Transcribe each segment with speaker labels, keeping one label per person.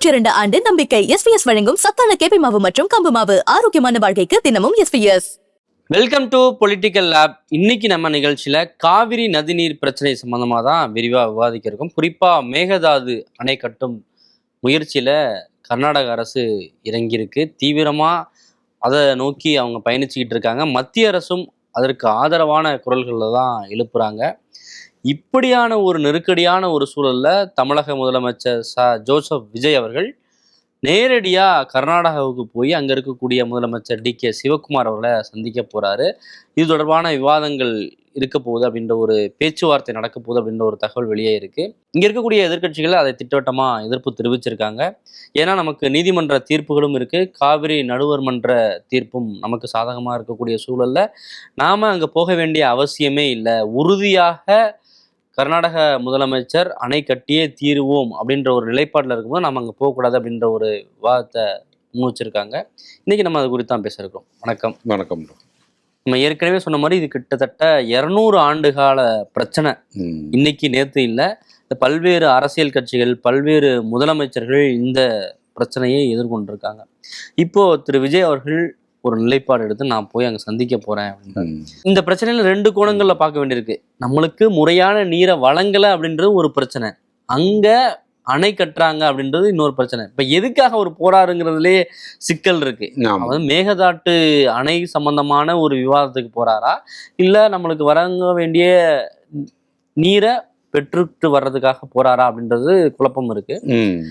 Speaker 1: 102 ஆண்டு நம்பிக்கை. எஸ்பிஎஸ் வழங்கும் சத்தான கேப்பை மாவு மற்றும் கம்பு மாவு. ஆரோக்கியமான வாழ்க்கைக்கு தினமும் SBS.
Speaker 2: Welcome to political lab. இன்னைக்கு நம்ம நிகழ்ச்சியில காவிரி நதிநீர் பிரச்சனை சம்பந்தமா தான் விரிவா விவாதிக்க இருக்கோம். குறிப்பா மேகதாது அணை கட்டும் முயற்சியில கர்நாடக அரசு இறங்கியிருக்கு. தீவிரமா அதை நோக்கி அவங்க பயணிச்சுக்கிட்டு இருக்காங்க. மத்திய அரசும் அதற்கு ஆதரவான குரல்களில் தான் எழுப்புறாங்க. இப்படியான ஒரு நெருக்கடியான ஒரு சூழல்ல தமிழக முதலமைச்சர் ஜோசப் விஜய் அவர்கள் நேரடியாக கர்நாடகாவுக்கு போய் அங்கே இருக்கக்கூடிய முதலமைச்சர் டி.கே. சிவகுமார் அவர்களை சந்திக்க போகிறாரு. இது தொடர்பான விவாதங்கள் இருக்க போகுது அப்படின்ற ஒரு பேச்சுவார்த்தை நடக்க போகுது அப்படின்ற ஒரு தகவல் வெளியே இருக்குது. இங்கே இருக்கக்கூடிய எதிர்க்கட்சிகள் அதை திட்டவட்டமாக எதிர்ப்பு தெரிவிச்சிருக்காங்க. ஏன்னா நமக்கு நீதிமன்ற தீர்ப்புகளும் இருக்குது, காவிரி நடுவர் மன்ற தீர்ப்பும் நமக்கு சாதகமாக இருக்கக்கூடிய சூழலில் நாம் அங்கே போக வேண்டிய அவசியமே இல்லை, உறுதியாக கர்நாடக முதலமைச்சர் அணை கட்டியே தீருவோம் அப்படின்ற ஒரு நிலைப்பாட்டில் இருக்கும்போது நம்ம அங்கே போகக்கூடாது அப்படின்ற ஒரு விவாதத்தை முன்வச்சிருக்காங்க. இன்னைக்கு நம்ம அது குறித்து தான் பேச இருக்கோம். வணக்கம்.
Speaker 3: வணக்கம்.
Speaker 2: நம்ம ஏற்கனவே சொன்ன மாதிரி இது கிட்டத்தட்ட 200 ஆண்டுகால பிரச்சனை. இன்னைக்கு நேற்று இல்லை, இந்த பல்வேறு அரசியல் கட்சிகள், பல்வேறு முதலமைச்சர்கள் இந்த பிரச்சனையை எதிர்கொண்டிருக்காங்க. இப்போ திரு விஜய் அவர்கள் ஒரு நிலைப்பாடு எடுத்து நான் போய் அங்கே சந்திக்க போறேன் அப்படின்றாங்க. இந்த பிரச்சனையில 2 கோணங்கள்ல பார்க்க வேண்டியிருக்கு. நம்மளுக்கு முறையான நீரை வழங்கலை அப்படின்றது ஒரு பிரச்சனை, அங்க அணை கட்டுறாங்க அப்படின்றது இன்னொரு பிரச்சனை. இப்ப எதுக்காக ஒரு போராருங்கிறதுலே சிக்கல் இருக்கு. அதாவது மேகதாட்டு அணை சம்பந்தமான ஒரு விவாதத்துக்கு போறாரா, இல்ல நம்மளுக்கு வழங்க வேண்டிய நீரை பெற்றுட்டு வர்றதுக்காக போறாரா அப்படின்றது குழப்பம் இருக்கு.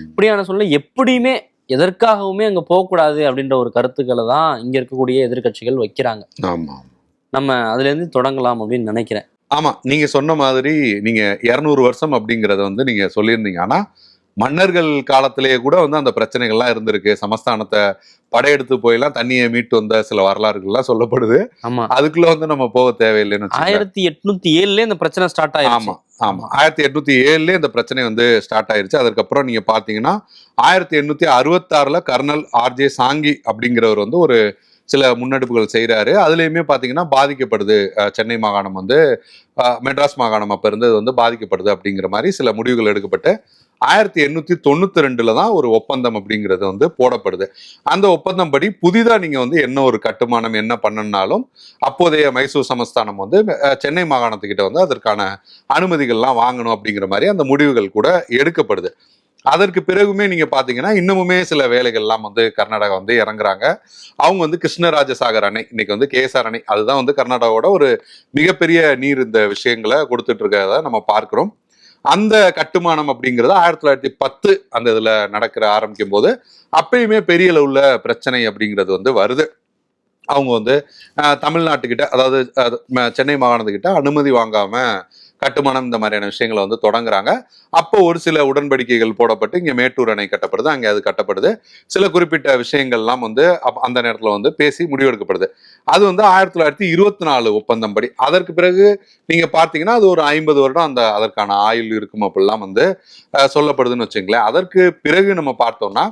Speaker 2: இப்படியான சொல்ல எப்படியுமே எதற்காகவுமே அங்க போகக்கூடாது அப்படின்ற ஒரு கருத்துக்களை தான் இங்க இருக்கக்கூடிய எதிர்கட்சிகள் வைக்கிறாங்க. நம்ம அதுல இருந்து தொடங்கலாம் அப்படின்னு நினைக்கிறேன்.
Speaker 3: ஆமா, நீங்க சொன்ன மாதிரி நீங்க 200 வருஷம் அப்படிங்கறத நீங்க சொல்லியிருந்தீங்க. ஆனா மன்னர்கள் காலத்திலேயே கூட அந்த பிரச்சனைகள்லாம் இருந்திருக்கு. சமஸ்தானத்தை படையெடுத்து போயெல்லாம் தண்ணியை மீட்டு வந்த சில வரலாறுகள்லாம் சொல்லப்படுது.
Speaker 2: ஆமா,
Speaker 3: அதுக்குள்ள நம்ம போக தேவையில்லைன்னு
Speaker 2: 1807 இந்த பிரச்சனை ஸ்டார்ட் ஆயிடுச்சு.
Speaker 3: ஆமா ஆமா, 1807 இந்த பிரச்சனை ஸ்டார்ட் ஆயிருச்சு. அதுக்கப்புறம் நீங்க பாத்தீங்கன்னா 1866 கர்னல் ஆர்ஜே சாங்கி அப்படிங்கிறவர் ஒரு சில முன்னெடுப்புகள் செய்யறாரு. அதுலயுமே பாத்தீங்கன்னா பாதிக்கப்படுது. சென்னை மாகாணம் மெட்ராஸ் மாகாணம் அப்ப இருந்தது பாதிக்கப்படுது அப்படிங்கிற மாதிரி சில முடிவுகள் எடுக்கப்பட்டு 1892 தான் ஒரு ஒப்பந்தம் அப்படிங்கிறது போடப்படுது. அந்த ஒப்பந்தம் படி புதிதா நீங்க என்ன ஒரு கட்டுமானம் என்ன பண்ணனாலும் அப்போதைய மைசூர் சமஸ்தானம் சென்னை மாகாணத்துக்கிட்ட அதற்கான அனுமதிகள்லாம் வாங்கணும் அப்படிங்கிற மாதிரி அந்த முடிவுகள் கூட எடுக்கப்படுது. அதற்கு பிறகுமே நீங்க பாத்தீங்கன்னா இன்னமுமே சில வேலைகள்லாம் கர்நாடகா இறங்குறாங்க. அவங்க கிருஷ்ணராஜசாகர் அணை, இன்னைக்கு கேஎஸ்ஆர் அணை, அதுதான் கர்நாடகாவோட ஒரு மிகப்பெரிய நீர் இந்த விஷயங்களை கொடுத்துட்டு இருக்கிறத நம்ம பார்க்கிறோம். அந்த கட்டுமானம் அப்படிங்கிறது 1910 அந்த இதுல ஆரம்பிக்கும் போது அப்பயுமே பெரிய அளவுல பிரச்சனை அப்படிங்கிறது வருது. அவங்க தமிழ்நாட்டுக்கிட்ட, அதாவது சென்னை மாகாணத்துக்கிட்ட அனுமதி வாங்காம கட்டுமானம் இந்த மாதிரியான விஷயங்களை தொடங்குறாங்க. அப்போ ஒரு சில உடன்படிக்கைகள் போடப்பட்டு இங்க மேட்டூர் அணை கட்டப்படுது, அங்கே அது கட்டப்படுது. சில குறிப்பிட்ட விஷயங்கள்லாம் அந்த நேரத்துல பேசி முடிவெடுக்கப்படுது. அது 1924 ஒப்பந்தம் படி. அதற்கு பிறகு நீங்க பார்த்தீங்கன்னா அது ஒரு 50 வருடம் அதற்கான ஆயுள் இருக்கும் அப்படிலாம் சொல்லப்படுதுன்னு வச்சுங்களேன். அதற்கு பிறகு நம்ம பார்த்தோம்னா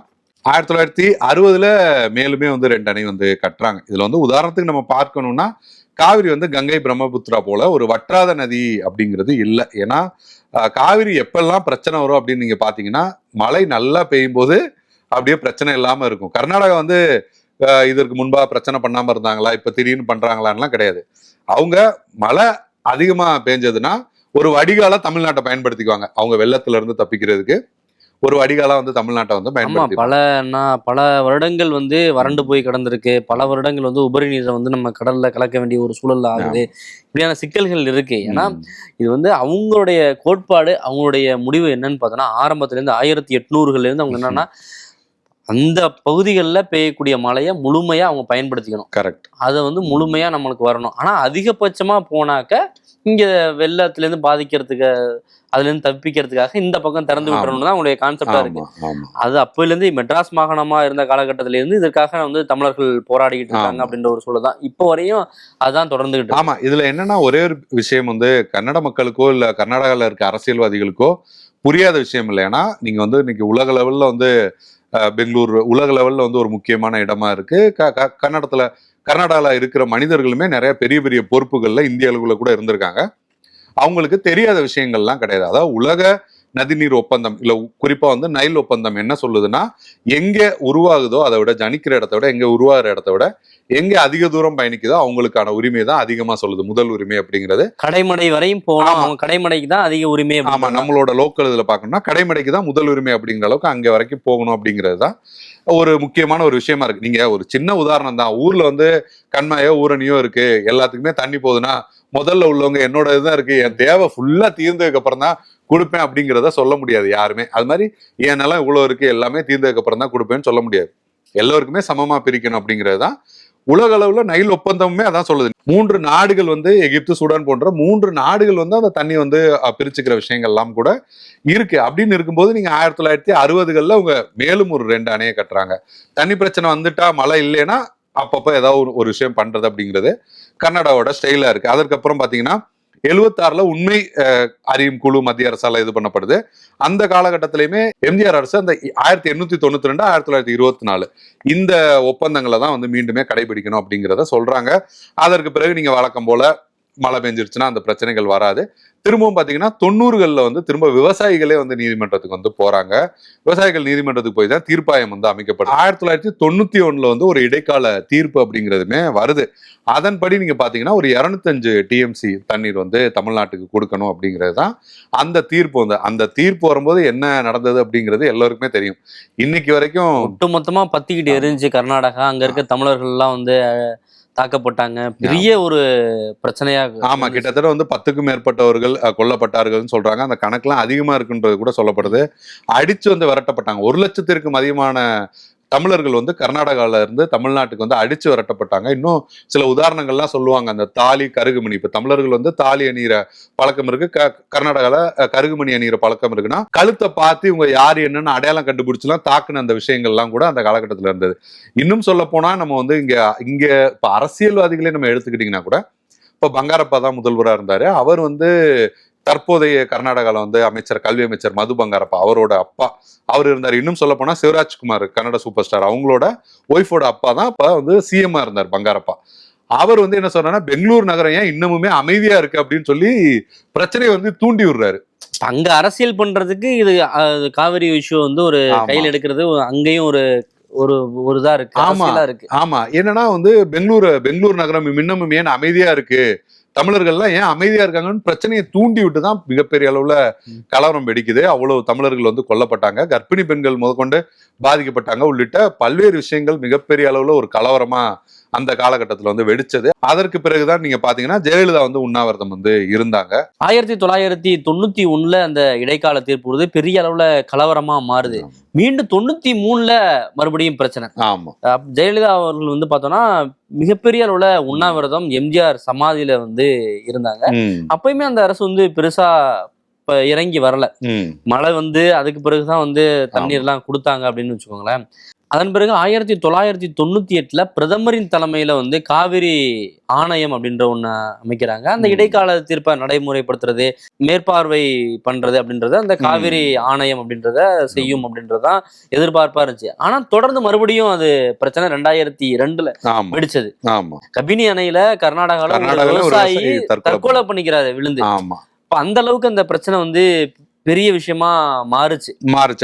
Speaker 3: 1960 மேலுமே 2 அணை கட்டுறாங்க. இதுல உதாரணத்துக்கு நம்ம பார்க்கணும்னா காவிரி கங்கை பிரம்மபுத்திரா போல ஒரு வற்றாத நதி அப்படிங்கிறது இல்லை. ஏன்னா காவிரி எப்பெல்லாம் பிரச்சனை வரும் அப்படின்னு நீங்க பாத்தீங்கன்னா மழை நல்லா பெய்யும் போது அப்படியே பிரச்சனை இல்லாம இருக்கும். கர்நாடகா இதற்கு முன்பா பிரச்சனை பண்ணாம இருந்தாங்களா, இப்ப திடீர்னு பண்றாங்களான்லாம் கிடையாது. அவங்க மழை அதிகமா பெஞ்சதுன்னா ஒரு வடிகால தமிழ்நாட்டை பயன்படுத்திக்குவாங்க. அவங்க வெள்ளத்துல இருந்து தப்பிக்கிறதுக்கு ஒரு வடிகாலா தமிழ்நாட்டை பயன்படுத்தி
Speaker 2: பல வருடங்கள் வறண்டு போய் கிடந்திருக்கு. பல வருடங்கள் உபரி நீரை நம்ம கடல்ல கலக்க வேண்டிய ஒரு சூழல் ஆகுது. இப்படியான சிக்கல்கள் இருக்கு. ஏன்னா இது அவங்களுடைய கோட்பாடு, அவங்களுடைய முடிவு என்னன்னு பார்த்தோன்னா ஆரம்பத்துல இருந்து 1800 இருந்து அவங்க என்னன்னா அந்த பகுதிகளில் பெய்யக்கூடிய மழையை முழுமையா அவங்க பயன்படுத்திக்கணும்.
Speaker 3: கரெக்ட்.
Speaker 2: அதை முழுமையா நம்மளுக்கு வரணும். ஆனா அதிகபட்சமா போனாக்க இங்க வெள்ளத்துல பாதிக்கிறதுக்கு, அதுல இருந்து தப்பிக்கிறதுக்காக இந்த பக்கம் திறந்து விட்டுறணும் தான் அவங்களுடைய கான்செப்டா இருக்கு. அது அப்பையில இருந்து மெட்ராஸ் மாகாணமா இருந்த காலகட்டத்தில இருந்து இதற்காக தமிழர்கள் போராடிக்கிட்டு இருக்காங்க அப்படின்ற ஒரு சூழல் தான் இப்போ வரையும் அதுதான் தொடர்ந்துகிட்டு.
Speaker 3: ஆமா, இதுல என்னன்னா ஒரே ஒரு விஷயம் கன்னட மக்களுக்கோ இல்ல கர்நாடகால இருக்க அரசியல்வாதிகளுக்கோ புரியாத விஷயம் இல்லை. ஏன்னா நீங்க இன்னைக்கு உலக லெவல்ல பெங்களூர் உலக லெவல்ல ஒரு முக்கியமான இடமா இருக்கு. கர்நாடகால இருக்கிற மனிதர்களுமே நிறைய பெரிய பெரிய பொறுப்புகள்ல இந்திய அளவுல கூட இருந்திருக்காங்க. அவங்களுக்கு தெரியாத விஷயங்கள்லாம் கிடையாது. அதாவது உலக நதிநீர் ஒப்பந்தம் இல்ல குறிப்பா வந்து நைல் ஒப்பந்தம் என்ன சொல்லுதுன்னா, எங்க உருவாகுதோ அதை விட ஜனிக்கிற இடத்த விட எங்க உருவாகிற இடத்த விட எங்க அதிக தூரம் பயணிக்குதோ அவங்களுக்கான உரிமை தான் அதிகமா சொல்லுது, முதல் உரிமை அப்படிங்கிறது.
Speaker 2: கடைமடை வரையும் போகலாம், அவங்க கடைமடைக்கு தான் அதிக உரிமை.
Speaker 3: ஆமா, நம்மளோட லோக்கல் இதுல பாக்கணும்னா கடைமடைக்கு தான் முதல் உரிமை அப்படிங்கிற அளவுக்கு அங்க வரைக்கும் போகணும் அப்படிங்கிறது தான் ஒரு முக்கியமான ஒரு விஷயமா இருக்கு. நீங்க ஒரு சின்ன உதாரணம் தான், ஊர்ல வந்து கண்மாயோ ஊரணியோ இருக்கு, எல்லாத்துக்குமே தண்ணி போகுதுன்னா முதல்ல உள்ளவங்க என்னோட இதுதான் இருக்கு, என் தேவை ஃபுல்லா தீர்ந்ததுக்கு அப்புறம் தான் கொடுப்பேன் அப்படிங்கிறத சொல்ல முடியாது யாருமே. அது மாதிரி என் நிலம் இவ்வளவு இருக்கு, எல்லாமே தீர்ந்ததுக்கு அப்புறம் தான் கொடுப்பேன்னு சொல்ல முடியாது. எல்லோருக்குமே சமமா பிரிக்கணும் அப்படிங்கிறது தான் உலக அளவுல நைல் ஒப்பந்தமுமே அதான் சொல்லுது. 3 நாடுகள் வந்து எகிப்து, சூடான் போன்ற 3 நாடுகள் வந்து அந்த தண்ணி வந்து பிரிச்சுக்கிற விஷயங்கள் எல்லாம் கூட இருக்கு. அப்படின்னு இருக்கும்போது நீங்க 1960களில் அவங்க மேலும் ஒரு 2 அணையை கட்டுறாங்க. தண்ணி பிரச்சனை வந்துட்டா, மழை இல்லைன்னா அப்பப்ப ஏதாவது ஒரு விஷயம் பண்றது அப்படிங்கிறது கர்நாடகாவோட ஸ்டைலா இருக்கு. அதற்கப்புறம் பாத்தீங்கன்னா 76ல உண்மை அறியும் குழு மத்திய அரசால இது பண்ணப்படுது. அந்த காலகட்டத்திலயுமே எம்ஜிஆர் அரசு அந்த 1892 1924 இந்த ஒப்பந்தங்களை தான் வந்து மீண்டுமே கடைபிடிக்கணும் அப்படிங்கிறத சொல்றாங்க. அதற்கு பிறகு நீங்க வழக்கம் போல மழை பெஞ்சிருச்சுன்னா அந்த பிரச்சனைகள் வராது. திரும்பவும் பாத்தீங்கன்னா 90களில் வந்து திரும்ப விவசாயிகளே வந்து நீதிமன்றத்துக்கு வந்து போறாங்க. விவசாயிகள் நீதிமன்றத்துக்கு போய் தான் தீர்ப்பாயம் வந்து அமைக்கப்படுது. 1991 வந்து ஒரு இடைக்கால தீர்ப்பு அப்படிங்கிறதுமே வருது. அதன்படி நீங்க பாத்தீங்கன்னா ஒரு 205 டிஎம்சி தண்ணீர் வந்து தமிழ்நாட்டுக்கு கொடுக்கணும் அப்படிங்கிறது தான் அந்த தீர்ப்பு. வந்து அந்த தீர்ப்பு வரும்போது என்ன நடந்தது அப்படிங்கிறது எல்லாருக்குமே தெரியும். இன்னைக்கு வரைக்கும்
Speaker 2: ஒட்டுமொத்தமா பத்திக்கிட்டு எரிஞ்சு கர்நாடகா, அங்க இருக்க தமிழர்கள் எல்லாம் வந்து தாக்கப்பட்டாங்க. பெரிய ஒரு பிரச்சனையா.
Speaker 3: ஆமா, கிட்டத்தட்ட வந்து 10க்கும் மேற்பட்டவர்கள் கொல்லப்பட்டார்கள் சொல்றாங்க. அந்த கணக்கெல்லாம் அதிகமா இருக்குன்றது கூட சொல்லப்படுது. அடிச்சு வந்து விரட்டப்பட்டாங்க. 1 லட்சத்திற்கும் அதிகமான தமிழர்கள் வந்து கர்நாடகால இருந்து தமிழ்நாட்டுக்கு வந்து அடிச்சு விரட்டப்பட்டாங்க. இன்னும் சில உதாரணங்கள்லாம் சொல்லுவாங்க. அந்த தாலி, கருகுமணி, இப்ப தமிழர்கள் வந்து தாலி அணிகிற பழக்கம் இருக்கு, கர்நாடகால கருகுமணி அணிகிற பழக்கம் இருக்குன்னா கழுத்தை பார்த்து இவங்க யாரு என்னன்னு அடையாளம் கண்டுபிடிச்சுலாம் தாக்குன அந்த விஷயங்கள்லாம் கூட அந்த காலகட்டத்தில் இருந்தது. இன்னும் சொல்ல போனா நம்ம வந்து இங்க இப்ப அரசியல்வாதிகளே நம்ம எடுத்துக்கிட்டீங்கன்னா கூட, இப்ப பங்காரப்பா தான் முதல்வராக இருந்தாரு. அவர் வந்து தற்போதைய கர்நாடகால வந்து கல்வி அமைச்சர் மது பங்காரப்பா அவரோட அப்பா அவர் இருந்தார். இன்னும் சொல்ல போனா சிவராஜ்குமார் கன்னட சூப்பர் ஸ்டார் அவங்களோட ஒய்ஃபோட அப்பா தான் இப்ப வந்து சிஎம்ஆ இருந்தார் பங்காரப்பா. அவர் வந்து என்ன சொல்றாருன்னா, பெங்களூர் நகரம் ஏன் இன்னமுமே அமைதியா இருக்கு அப்படின்னு சொல்லி பிரச்சனையை வந்து தூண்டி விடுறாரு.
Speaker 2: அங்க அரசியல் பண்றதுக்கு இது காவிரி இஷ்யூ வந்து ஒரு கையில் எடுக்கிறது அங்கேயும் ஒரு ஒரு ஒரு இதா இருக்கு.
Speaker 3: ஆமா
Speaker 2: இருக்கு.
Speaker 3: ஆமா, என்னன்னா வந்து பெங்களூர் நகரம் இன்னமும் ஏன் அமைதியா இருக்கு, தமிழர்கள்லாம் ஏன் அமைதியா இருக்காங்கன்னு பிரச்சனையை தூண்டி விட்டு தான் மிகப்பெரிய அளவுல கலவரம் வெடிக்குது. அவ்வளவு தமிழர்கள் வந்து கொல்லப்பட்டாங்க, கர்ப்பிணி பெண்கள் முதற்கொண்டு பாதிக்கப்பட்டாங்க, உள்ளிட்ட பல்வேறு விஷயங்கள் மிகப்பெரிய அளவுல ஒரு கலவரமா அந்த காலகட்டத்தில் வந்து வெடிச்சது. அதற்கு பிறகுதான் நீங்க பாத்தீங்கன்னா ஜெயலலிதா வந்து உண்ணாவிரதம் வந்து இருந்தாங்க.
Speaker 2: 1991 அந்த இடைக்கால தீர்ப்பு பெரிய அளவுல கலவரமா மாறுது. மீண்டும் 93ல மறுபடியும் பிரச்சனை.
Speaker 3: ஆமா,
Speaker 2: ஜெயலலிதா அவர்கள் வந்து பார்த்தோம்னா மிகப்பெரிய அளவுல உண்ணாவிரதம் எம்ஜிஆர் சமாதியில வந்து இருந்தாங்க. அப்பயுமே அந்த அரசு வந்து பெருசா இறங்கி வரல. மழை வந்து அதுக்கு பிறகுதான் வந்து தண்ணீர் எல்லாம் கொடுத்தாங்க அப்படின்னு வச்சுக்கோங்களேன். அதன் பிறகு 1998ல பிரதமரின் தலைமையில வந்து காவிரி ஆணையம் அப்படின்ற ஒண்ணு அமைக்கிறாங்க. அந்த இடைக்கால தீர்ப்பை நடைமுறைப்படுத்துறது, மேற்பார்வை பண்றது அப்படின்றத அந்த காவிரி ஆணையம் அப்படின்றத செய்யும் அப்படின்றதான் எதிர்பார்ப்பா இருந்துச்சு. ஆனா தொடர்ந்து மறுபடியும் அது பிரச்சனை 2002ல வெடிச்சது. கபினி அணையில கர்நாடகால விவசாயி தற்கொலை பண்ணிக்கிறாரு விழுந்து. அந்த அளவுக்கு அந்த பிரச்சனை வந்து பெரிய விஷயமா மாறுச்சு.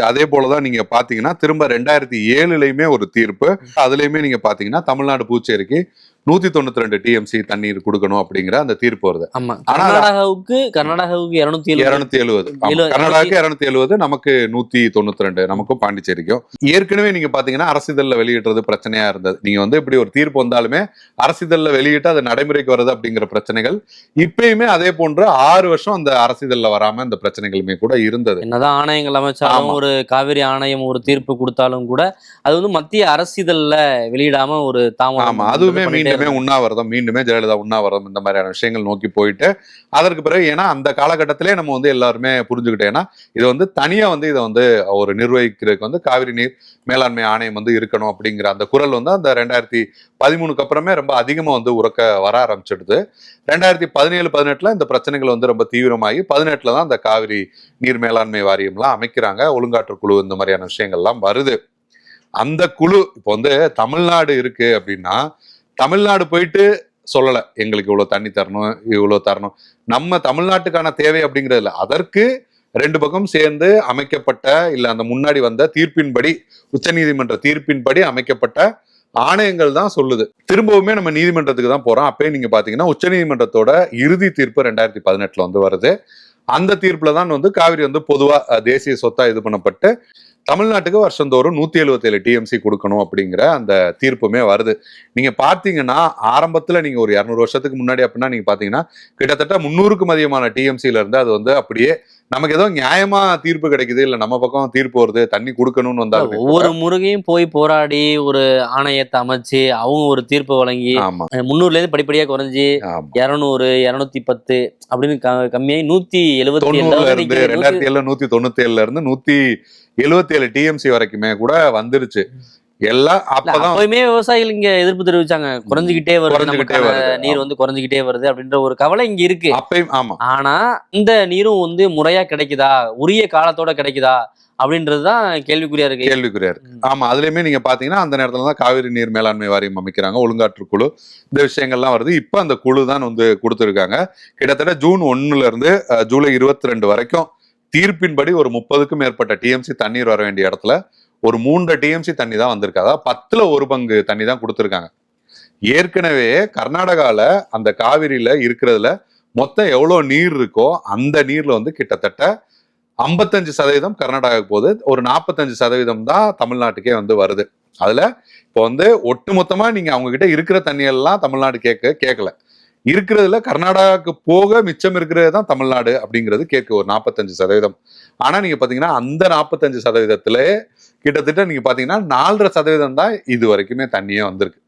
Speaker 3: அதே போலதான் நீங்க பாத்தீங்கன்னா திரும்ப 2007லயுமே ஒரு தீர்ப்பு. அதுலயுமே நீங்க பாத்தீங்கன்னா தமிழ்நாடு புதுச்சேரிக்கு 192 டிஎம்சி தண்ணீர் கொடுக்கணும் அப்படிங்கிற அந்த தீர்ப்பு வருது.
Speaker 2: கர்நாடகாவுக்கு 270,
Speaker 3: கர்நாடகாவுக்கு 270, நமக்கு 192, நமக்கும் பாண்டிச்சேரிக்கும். ஏற்கனவே நீங்க பாத்தீங்கன்னா அரசிதழ்ல வெளியிடுறது பிரச்சனையா இருந்தது. நீங்க வந்து இப்படி ஒரு தீர்ப்பு வந்தாலுமே அரசிதழ்ல வெளியிட்டு அது நடைமுறைக்கு வருது அப்படிங்கிற பிரச்சனைகள் இப்பயுமே அதே போன்று 6 வருஷம் அந்த அரசிதழ்ல வராம இந்த பிரச்சனைகளுமே கூட இருந்தது.
Speaker 2: என்னதான் ஆணையங்கள் அமைச்சாலும், ஒரு காவிரி ஆணையம் ஒரு தீர்ப்பு கொடுத்தாலும் கூட அது வந்து மத்திய அரசிதழ்ல வெளியிடாம ஒரு தாமதம்.
Speaker 3: அதுவுமே மீண்டுமே ஜெயலலிதா உண்ணாவிரதம் இந்த மாதிரியான விஷயங்கள் நோக்கி போயிட்டு அதற்கு பிறகு, ஏன்னா அந்த காலகட்டத்திலே நம்ம வந்து எல்லாருமே புரிஞ்சுக்கிட்டோம், ஏன்னா இது வந்து தனியா வந்து இதை வந்து ஒரு நிர்வகிக்கிறதுக்கு வந்து காவிரி நீர் மேலாண்மை ஆணையம் வந்து இருக்கணும் அப்படிங்கிற அந்த குரல் வந்து அந்த 2013க்கு அப்புறமே ரொம்ப அதிகமா வந்து உறக்க வர ஆரம்பிச்சிடுது. 2017-18ல இந்த பிரச்சனைகள் வந்து ரொம்ப தீவிரமாகி 18ல தான் அந்த காவிரி நீர் மேலாண்மை வாரியம்லாம் அமைக்கிறாங்க. ஒழுங்காற்று குழு இந்த மாதிரியான விஷயங்கள்லாம் வருது. அந்த குழு இப்போ வந்து தமிழ்நாடு இருக்கு அப்படின்னா தமிழ்நாடு போயிட்டு சொல்லலை எங்களுக்கு இவ்வளவு தண்ணி தரணும், இவ்வளவு தரணும், நம்ம தமிழ்நாட்டுக்கான தேவை அப்படிங்கிறது இல்லை, அதற்கு ரெண்டு பக்கம் சேர்ந்து அமைக்கப்பட்ட இல்ல அந்த முன்னாடி வந்த தீர்ப்பின்படி, உச்சநீதிமன்ற தீர்ப்பின்படி அமைக்கப்பட்ட ஆணையங்கள் தான் சொல்லுது. திரும்பவுமே நம்ம நீதிமன்றத்துக்கு தான் போறோம். அப்பயே நீங்க பாத்தீங்கன்னா உச்சநீதிமன்றத்தோட இறுதி தீர்ப்பு 2018 வந்து வருது. அந்த தீர்ப்புல தான் வந்து காவிரி வந்து பொதுவா தேசிய சொத்தா இது பண்ணப்பட்டு தமிழ்நாட்டுக்கு வருஷந்தோறும் 177 டிஎம்சி கொடுக்கணும் அப்படிங்கிற அந்த தீர்ப்புமே வருது. நீங்க பாத்தீங்கன்னா ஆரம்பத்துல நீங்க ஒரு 200 வருஷத்துக்கு முன்னாடி அப்படின்னா நீங்க பாத்தீங்கன்னா கிட்டத்தட்ட 300க்கும் அதிகமான டிஎம்சில இருந்து அது வந்து அப்படியே நமக்கு ஏதோ நியாயமா தீர்ப்பு கிடைக்குது, இல்ல நம்ம பக்கம் தீர்ப்பு வருது, தண்ணி கொடுக்கணும்னு வந்தாலும்
Speaker 2: ஒவ்வொரு முருகையும் போய் போராடி ஒரு ஆணையத்தை அமைச்சு அவங்க ஒரு தீர்ப்பு வழங்கி 300ல இருந்து படிப்படியா குறைஞ்சி 200, 210 அப்படின்னு கம்மியாகி
Speaker 3: 197 197ல இருந்து 177 டிஎம்சி வரைக்குமே கூட வந்துருச்சு. எல்லாம் அப்பதான்
Speaker 2: விவசாயிகள் இங்க எதிர்ப்பு தெரிவிச்சாங்க, குறைஞ்சுக்கிட்டே வருது, நீர் வந்து குறைஞ்சுக்கிட்டே வருது அப்படின்ற ஒரு கவலை இங்க இருக்கு.
Speaker 3: ஆமா,
Speaker 2: ஆனா இந்த நீரும் வந்து முறையா கிடைக்குதா, உரிய காலத்தோட கிடைக்குதா அப்படின்றதுதான் கேள்விக்குறியா இருக்கு.
Speaker 3: ஆமா, அதுலயுமே நீங்க பாத்தீங்கன்னா அந்த நேரத்துலதான் காவிரி நீர் மேலாண்மை வாரியம் அமைக்கிறாங்க, ஒழுங்காற்று குழு, இந்த விஷயங்கள்லாம் வருது. இப்ப அந்த குழு தான் வந்து கொடுத்திருக்காங்க. கிட்டத்தட்ட ஜூன் 1ல இருந்து ஜூலை 22 வரைக்கும் தீர்ப்பின்படி ஒரு 30க்கும் மேற்பட்ட டிஎம்சி தண்ணீர் வர வேண்டிய இடத்துல ஒரு 3 டிஎம்சி தண்ணி தான் வந்திருக்கு. அதாவது 10ல் 1 பங்கு தண்ணி தான் கொடுத்துருக்காங்க. ஏற்கனவே கர்நாடகால அந்த காவிரியில இருக்கிறதுல மொத்தம் எவ்வளவு நீர் இருக்கோ அந்த நீர்ல வந்து கிட்டத்தட்ட 55% கர்நாடகாவுக்கு போகுது. ஒரு 45% தான் தமிழ்நாட்டுக்கே வந்து வருது. அதுல இப்போ வந்து ஒட்டு மொத்தமா நீங்க அவங்க கிட்ட இருக்கிற தண்ணியெல்லாம் தமிழ்நாடு கேட்கல. இருக்கிறதுல கர்நாடகாவுக்கு போக மிச்சம் இருக்கிறது தான் தமிழ்நாடு அப்படிங்கிறது கேட்கு ஒரு 45%. ஆனா நீங்க பாத்தீங்கன்னா அந்த 45%த்துல கிட்டத்தட்ட நீங்க பாத்தீங்கன்னா 4.5% தான் இது வரைக்குமே தண்ணியே வந்திருக்கு.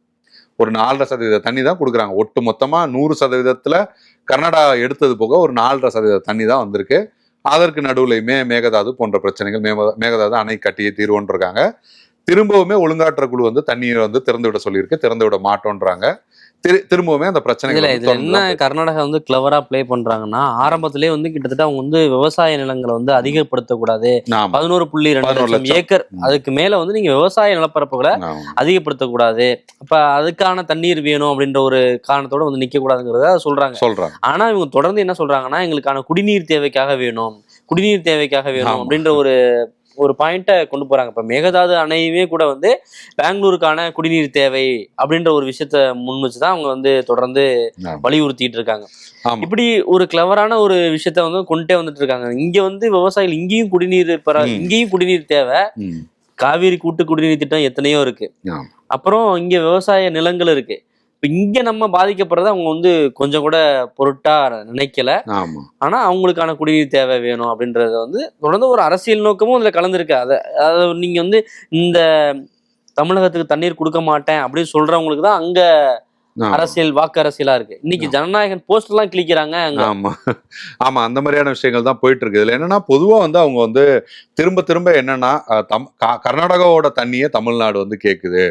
Speaker 3: ஒரு 4.5% தண்ணி தான் கொடுக்குறாங்க. ஒட்டு மொத்தமா 100%த்துல கர்நாடகா எடுத்தது போக ஒரு 4.5% தண்ணி தான் வந்திருக்கு. அதற்கு நடுவுலையுமே மேகதாது போன்ற பிரச்சனைகள், மேகதாது அணை கட்டியே தீர்வுன்னு இருக்காங்க. திரும்பவுமே ஒழுங்காற்ற குழு வந்து தண்ணீரை வந்து திறந்து விட சொல்லியிருக்கு, திறந்து விட மாட்டோன்றாங்க. திரும்பவுமே அந்த பிரச்சனைகள்
Speaker 2: என்ன கர்நாடகா வந்து கிளவரா பிளே பண்றாங்கன்னா, ஆரம்பத்திலேயே வந்து கிட்டத்தட்ட அவங்க வந்து விவசாய நிலங்களை வந்து அதிகப்படுத்தக்கூடாது, 11.2 லட்சம் ஏக்கர் அதுக்கு மேல வந்து நீங்க விவசாய நிலப்பரப்புகளை அதிகப்படுத்தக்கூடாது, அப்ப அதுக்கான தண்ணீர் வேணும் அப்படின்ற ஒரு காரணத்தோட வந்து நிக்க கூடாதுங்கிறத சொல்றாங்க. ஆனா இவங்க தொடர்ந்து என்ன சொல்றாங்கன்னா, எங்களுக்கான குடிநீர் தேவைக்காக வேணும் அப்படின்ற ஒரு பாயிண்ட்டை கொண்டு போறாங்க. இப்ப மேகதாது அணையுமே கூட வந்து பெங்களூருக்கான குடிநீர் தேவை அப்படின்ற ஒரு விஷயத்த முன் வச்சுதான் அவங்க வந்து தொடர்ந்து வலியுறுத்திட்டு இருக்காங்க. இப்படி ஒரு கிளவரான ஒரு விஷயத்த வந்து கொண்டே வந்துட்டு இருக்காங்க. இங்க வந்து விவசாயிகள் இங்கேயும் குடிநீர் தேவை. காவிரி கூட்டு குடிநீர் திட்டம் எத்தனையோ இருக்கு, அப்புறம் இங்க விவசாய நிலங்கள் இருக்கு. இங்க நம்ம பாதிக்கப்படுறத அவங்க வந்து கொஞ்சம் கூட பொருட்டா நினைக்கல. ஆனா அவங்களுக்கான குடிநீர் தேவை வேணும் அப்படின்றத வந்து தொடர்ந்து ஒரு அரசியல் நோக்கமும் இதுல கலந்துருக்கு. அதை நீங்க வந்து இந்த தமிழகத்துக்கு தண்ணீர் கொடுக்க மாட்டேன் அப்படின்னு சொல்றவங்களுக்கு தான் அங்க அரசியல், வாக்கு அரசியலா இருக்கு. இன்னைக்கு ஜனநாயகன் போஸ்டர் எல்லாம் கிளிக்கிறாங்க.
Speaker 3: ஆமா, அந்த மாதிரியான விஷயங்கள் தான் போயிட்டு இருக்கு. இதுல என்னன்னா பொதுவா வந்து அவங்க வந்து திரும்ப என்னன்னா கர்நாடகாவோட தண்ணியே தமிழ்நாடு வந்து கேக்குது,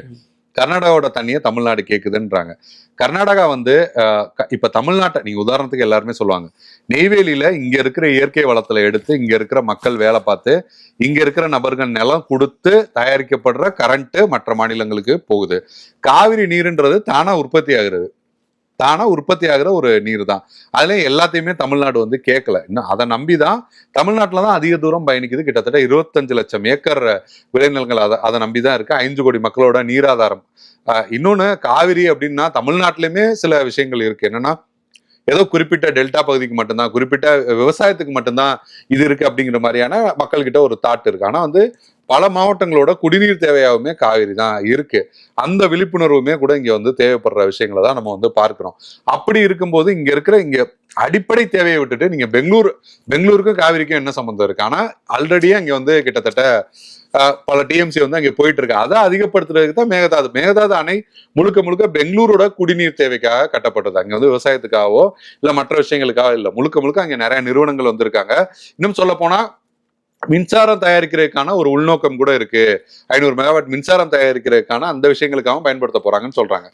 Speaker 3: கர்நாடகாவோட தண்ணியை தமிழ்நாடு கேக்குதுன்றாங்க. கர்நாடகா வந்து இப்ப தமிழ்நாட்டை நீங்க உதாரணத்துக்கு எல்லாருமே சொல்லுவாங்க, நெய்வேலியில இங்க இருக்கிற இயற்கை வளத்துல எடுத்து இங்க இருக்கிற மக்கள் வேலை பார்த்து இங்க இருக்கிற நபர்கள் நிலம் கொடுத்து தயாரிக்கப்படுற கரண்ட் மற்ற மாநிலங்களுக்கு போகுது. காவிரி நீருன்றது தானா உற்பத்தி ஆகிற ஒரு நீர் தான். அதுல எல்லாத்தையுமே தமிழ்நாடு வந்து கேட்கல. இன்னும் அதை நம்பிதான் தமிழ்நாட்டுலதான் அதிக தூரம் பயணிக்குது. கிட்டத்தட்ட 25 லட்சம் ஏக்கர் விளைநிலங்கள் அதை நம்பிதான் இருக்கு. 5 கோடி மக்களோட நீராதாரம். இன்னொன்னு காவிரி அப்படின்னா தமிழ்நாட்டிலுமே சில விஷயங்கள் இருக்கு. என்னன்னா ஏதோ குறிப்பிட்ட டெல்டா பகுதிக்கு மட்டும்தான், குறிப்பிட்ட விவசாயத்துக்கு மட்டும்தான் இது இருக்கு அப்படிங்கிற மாதிரியான மக்கள் கிட்ட ஒரு தாட் இருக்கு. ஆனா வந்து பல மாவட்டங்களோட குடிநீர் தேவையாகவுமே காவிரி தான் இருக்கு. அந்த விழிப்புணர்வுமே கூட இங்க வந்து தேவைப்படுற விஷயங்களை தான் நம்ம வந்து பார்க்கிறோம். அப்படி இருக்கும்போது இங்க அடிப்படை தேவையை விட்டுட்டு நீங்க பெங்களூருக்கும் காவிரிக்கும் என்ன சம்பந்தம் இருக்கு? ஆனா ஆல்ரெடியே அங்க வந்து கிட்டத்தட்ட பல டிஎம்சி வந்து அங்க போயிட்டு இருக்கு. அதை அதிகப்படுத்துறதுக்கு தான் மேகதாது அணை முழுக்க பெங்களூரோட குடிநீர் தேவைக்காக கட்டப்பட்டது. அங்க வந்து விவசாயத்துக்காகவோ இல்ல மற்ற விஷயங்களுக்காக இல்ல, முழுக்க அங்க நிறைய நிறுவனங்கள் வந்திருக்காங்க. இன்னும் சொல்ல போனா மின்சாரம் தயாரிக்கிறதுக்கான ஒரு உள்நோக்கம் கூட இருக்கு. 500 மெகாவாட் மின்சாரம் தயாரிக்கிறதுக்கான அந்த விஷயங்களுக்காக பயன்படுத்த போறாங்கன்னு சொல்றாங்க.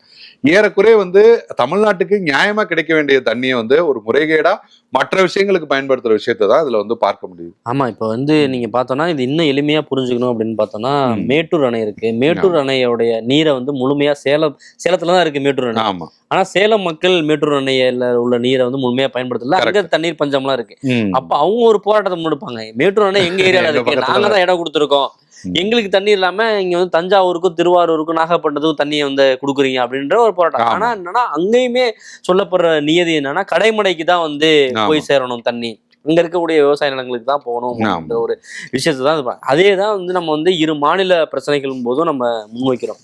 Speaker 3: ஏறக்குறைய வந்து தமிழ்நாட்டுக்கு நியாயமா கிடைக்க வேண்டிய தண்ணியை வந்து ஒரு முறைகேடா மற்ற விஷயங்களுக்கு பயன்படுத்துற விஷயத்தை தான் இதுல வந்து பார்க்க முடியுது.
Speaker 2: ஆமா, இப்ப நீங்க பார்த்தோம்னா இது இன்னும் எளிமையா புரிஞ்சுக்கணும் அப்படின்னு பார்த்தோம்னா, மேட்டூர் அணை இருக்கு. மேட்டூர் அணையோடைய நீரை முழுமையா சேலத்துலதான் இருக்கு மேட்டூர் அணை.
Speaker 3: ஆமா,
Speaker 2: ஆனா சேலம் மக்கள் மேட்டூர் அணையில உள்ள நீரை முழுமையா பயன்படுத்தல. அங்க தண்ணீர் பஞ்சம்லாம் இருக்கு. அப்ப அவங்க ஒரு போராட்டத்தை முன்னெடுப்பாங்க. மேட்டூர் அணை எங்க ஏரியால இருக்கு, நாங்க தான் இடம் கொடுத்துருக்கோம், எங்களுக்கு தண்ணி இல்லாம இங்க தஞ்சாவூருக்கும் திருவாரூருக்கும் நாகப்பட்டினத்துக்கும் தண்ணியை கொடுக்குறீங்க அப்படின்ற ஒரு போராட்டம். ஆனா என்னன்னா அங்கேயுமே சொல்லப்படுற நியதி என்னன்னா கடைமடைக்கு தான் போய் சேரணும் தண்ணி, இங்க இருக்கக்கூடிய விவசாய நிலங்களுக்கு தான் போகணும் அப்படின்ற ஒரு விஷயத்தை தான். அதே தான் நம்ம இரு மாநில பிரச்சனைகள் போதும் நம்ம முன்வைக்கிறோம்.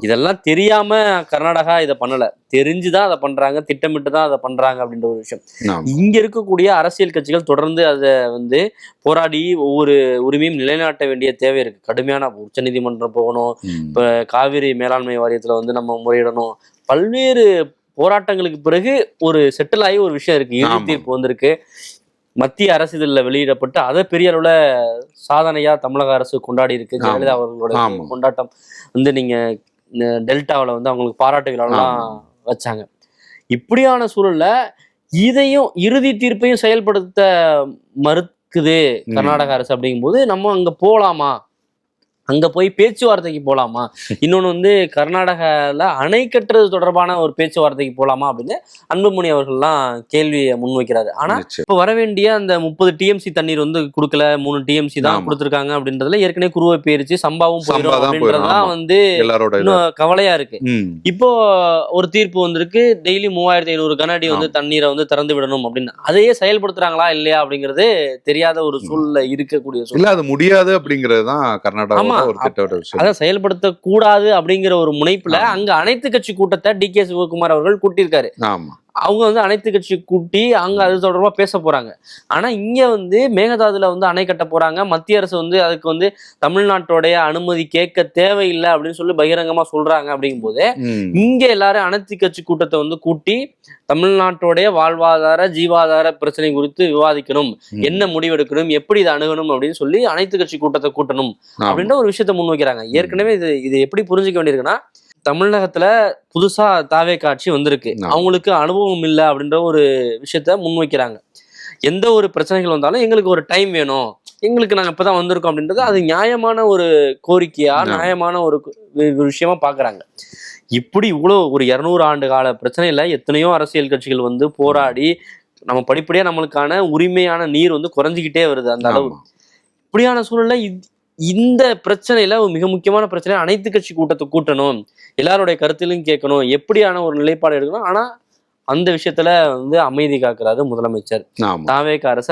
Speaker 2: இதெல்லாம் தெரியாம கர்நாடகா இதை பண்ணல, தெரிஞ்சுதான் அதை பண்றாங்க, திட்டமிட்டு தான் அதை பண்றாங்க அப்படின்ற ஒரு விஷயம். இங்க இருக்கக்கூடிய அரசியல் கட்சிகள் தொடர்ந்து அதை போராடி ஒவ்வொரு உரிமையும் நிலைநாட்ட வேண்டிய தேவை இருக்கு. கடுமையான உச்ச நீதிமன்றம் போகணும், இப்ப காவிரி மேலாண்மை வாரியத்துல நம்ம முறையிடணும். பல்வேறு போராட்டங்களுக்கு பிறகு ஒரு செட்டில் ஆகி ஒரு விஷயம் இருக்கு, இறுதி தீர்ப்பு வந்திருக்கு. மத்திய அரசு இதுல வெளியிடப்பட்டு அதை பெரிய அளவுல சாதனையா தமிழக அரசு கொண்டாடி இருக்கு. ஜெயலலிதா அவர்களோட கொண்டாட்டம் நீங்க டெல்டாவில அவங்களுக்கு பாராட்டு விழாலாம் வச்சாங்க. இப்படியான சூழல்ல இதையும் இறுதி தீர்ப்பையும் செயல்படுத்த மறுக்குது கர்நாடக அரசு. அப்படிங்கும்போது நம்ம அங்க போலாமா, அங்க போய் பேச்சுவார்த்தைக்கு போலாமா, இன்னொன்னு கர்நாடகால அணை கட்டுறது தொடர்பான ஒரு பேச்சுவார்த்தைக்கு போலாமா அப்படின்னு அன்புமணி அவர்கள்லாம் கேள்வியை முன்வைக்கிறாரு. ஆனா இப்ப வர வேண்டிய அந்த 30 டிஎம்சி தண்ணீர் கொடுக்கல, 3 டிஎம்சி தான் கொடுத்துருக்காங்க அப்படின்றதுல ஏற்கனவே குருவை பேரிச்சு சம்பாவும் போயிடும் அப்படின்றதுதான் இன்னும் கவலையா இருக்கு. இப்போ ஒரு தீர்ப்பு வந்திருக்கு, டெய்லி 3500 கனஅடி தண்ணீரை திறந்து விடணும் அப்படின்னு. அதையே செயல்படுத்துறாங்களா இல்லையா அப்படிங்கிறது தெரியாத ஒரு சூழ்நிலை இருக்கக்கூடிய சூழ்நிலை.
Speaker 3: அது முடியாது அப்படிங்கிறது தான் கர்நாடகா
Speaker 2: அதை செயல்படுத்த கூடாது அப்படிங்கிற ஒரு முனைப்புல அங்க அனைத்து கட்சி கூட்டத்தை டி.கே. சிவகுமார் அவர்கள் கூட்டியிருக்காரு. அவங்க அனைத்து கட்சி கூட்டி அங்க அது தொடர்பா பேச போறாங்க. ஆனா இங்க மேகதாதுல அணை கட்ட போறாங்க, மத்திய அரசு அதுக்கு தமிழ்நாட்டோடைய அனுமதி கேட்க தேவையில்லை அப்படின்னு சொல்லி பகிரங்கமா சொல்றாங்க. அப்படிங்கும் போது இங்க எல்லாரும் அனைத்து கட்சி கூட்டத்தை கூட்டி தமிழ்நாட்டோடைய வாழ்வாதார ஜீவாதார பிரச்சனை குறித்து விவாதிக்கணும், என்ன முடிவெடுக்கணும், எப்படி இதை அணுகணும் அப்படின்னு சொல்லி அனைத்து கட்சி கூட்டத்தை கூட்டணும் அப்படின்ற ஒரு விஷயத்த முன்வைக்கிறாங்க. ஏற்கனவே இது எப்படி புரிஞ்சுக்க வேண்டியிருக்குன்னா, தமிழகத்துல புதுசா தாவே காட்சி வந்திருக்கு, அவங்களுக்கு அனுபவம் இல்லை அப்படின்ற ஒரு விஷயத்த முன்வைக்கிறாங்க. எந்த ஒரு பிரச்சனைகள் வந்தாலும் எங்களுக்கு ஒரு டைம் வேணும், எங்களுக்கு நாங்க இப்பதான் வந்திருக்கோம் அப்படின்றது அது நியாயமான ஒரு கோரிக்கையா, நியாயமான ஒரு விஷயமா பாக்குறாங்க. இப்படி இவ்வளோ ஒரு 200 ஆண்டு கால பிரச்சனையில எத்தனையோ அரசியல் கட்சிகள் போராடி நம்ம படிப்படியா நம்மளுக்கான உரிமையான நீர் குறைஞ்சிக்கிட்டே வருது அந்த அளவு. இப்படியான சூழல்ல இந்த பிரச்சனையில ஒரு மிக முக்கியமான பிரச்சனை, அனைத்து கட்சி கூட்டத்தை கூட்டணும், எல்லாருடைய கருத்திலும் கேட்கணும், எப்படியான ஒரு நிலைப்பாடு எடுக்கணும். ஆனா அந்த விஷயத்துல அமைதி காக்குறாரு முதலமைச்சர். தாவேக அரசு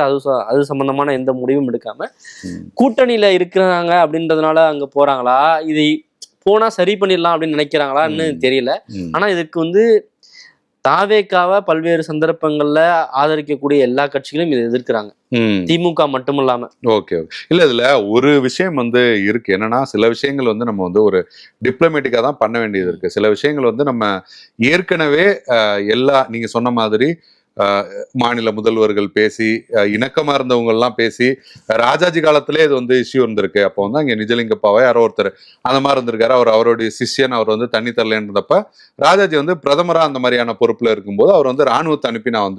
Speaker 2: அது சம்பந்தமான எந்த முடிவும் எடுக்காம கூட்டணியில இருக்கிறாங்க அப்படின்றதுனால அங்க போறாங்களா, இதை போனா சரி பண்ணிடலாம் அப்படின்னு நினைக்கிறாங்களான்னு தெரியல. ஆனா இதுக்கு தாவேக்காவை பல்வேறு சந்தர்ப்பங்கள்ல ஆதரிக்கக்கூடிய எல்லா கட்சிகளும் இதை எதிர்க்கிறாங்க, திமுக மட்டும் இல்லாம.
Speaker 3: ஓகே, இல்ல இதுல ஒரு விஷயம் இருக்கு என்னன்னா, சில விஷயங்கள் நம்ம ஒரு டிப்ளமேட்டிக்கா தான் பண்ண வேண்டியது இருக்கு. சில விஷயங்கள் நம்ம ஏற்கனவே நீங்க சொன்ன மாதிரி மாநில முதல்வர்கள் பேசி, இணக்கமா இருந்தவங்க எல்லாம் பேசி, ராஜாஜி காலத்திலே இது இஷ்யூ இருந்திருக்கு. அப்போ அங்க நிஜலிங்கப்பாவை யாரோ ஒருத்தர் அந்த மாதிரி இருந்திருக்காரு, அவருடைய சிஷ்யன், அவர் தண்ணி தரலன்றப்ப ராஜாஜி பிரதமரா அந்த மாதிரியான பொறுப்புல இருக்கும்போது அவர் ராணுவத்தை அனுப்பி நான்